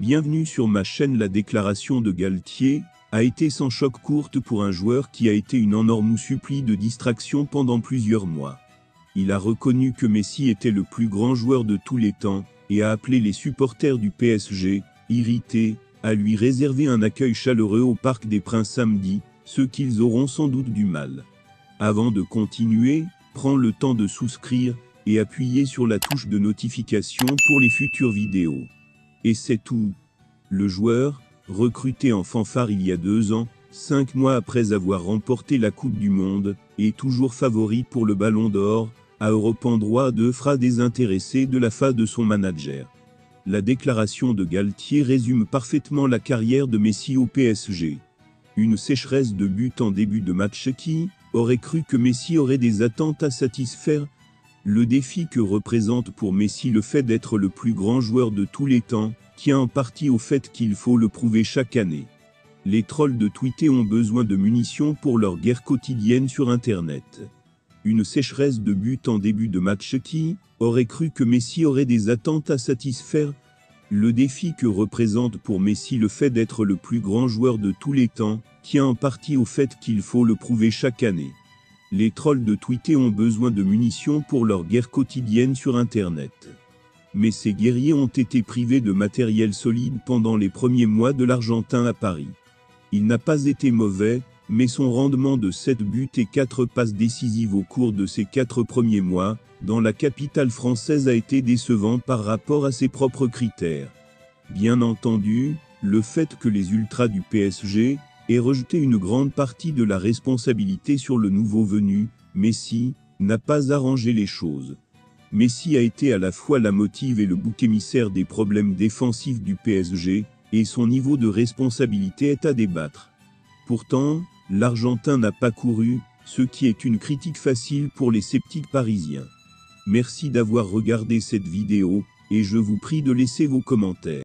Bienvenue sur ma chaîne. La déclaration de Galtier a été sans choc courte pour un joueur qui a été une énorme supplie de distraction pendant plusieurs mois. Il a reconnu que Messi était le plus grand joueur de tous les temps, et a appelé les supporters du PSG, irrités, à lui réserver un accueil chaleureux au Parc des Princes samedi, ce qu'ils auront sans doute du mal. Avant de continuer, prends le temps de souscrire, et appuyer sur la touche de notification pour les futures vidéos. Et c'est tout. Le joueur, recruté en fanfare il y a 2 ans, 5 mois après avoir remporté la Coupe du Monde, est toujours favori pour le Ballon d'Or, a Europe en droit de fera désintéressé de la part de son manager. La déclaration de Galtier résume parfaitement la carrière de Messi au PSG. Une sécheresse de buts en début de match. Qui aurait cru que Messi aurait des attentes à satisfaire? Le défi que représente pour Messi le fait d'être le plus grand joueur de tous les temps, tient en partie au fait qu'il faut le prouver chaque année. Les trolls de Twitter ont besoin de munitions pour leur guerre quotidienne sur Internet. Une sécheresse de buts en début de match. Qui aurait cru que Messi aurait des attentes à satisfaire? Le défi que représente pour Messi le fait d'être le plus grand joueur de tous les temps, tient en partie au fait qu'il faut le prouver chaque année. Les trolls de Twitter ont besoin de munitions pour leur guerre quotidienne sur Internet. Mais ces guerriers ont été privés de matériel solide pendant les premiers mois de l'Argentin à Paris. Il n'a pas été mauvais, mais son rendement de 7 buts et 4 passes décisives au cours de ces 4 premiers mois, dans la capitale française, a été décevant par rapport à ses propres critères. Bien entendu, le fait que les ultras du PSG aient rejeté une grande partie de la responsabilité sur le nouveau venu, Messi, n'a pas arrangé les choses. Messi a été à la fois la motive et le bouc émissaire des problèmes défensifs du PSG, et son niveau de responsabilité est à débattre. Pourtant, l'Argentin n'a pas couru, ce qui est une critique facile pour les sceptiques parisiens. Merci d'avoir regardé cette vidéo, et je vous prie de laisser vos commentaires.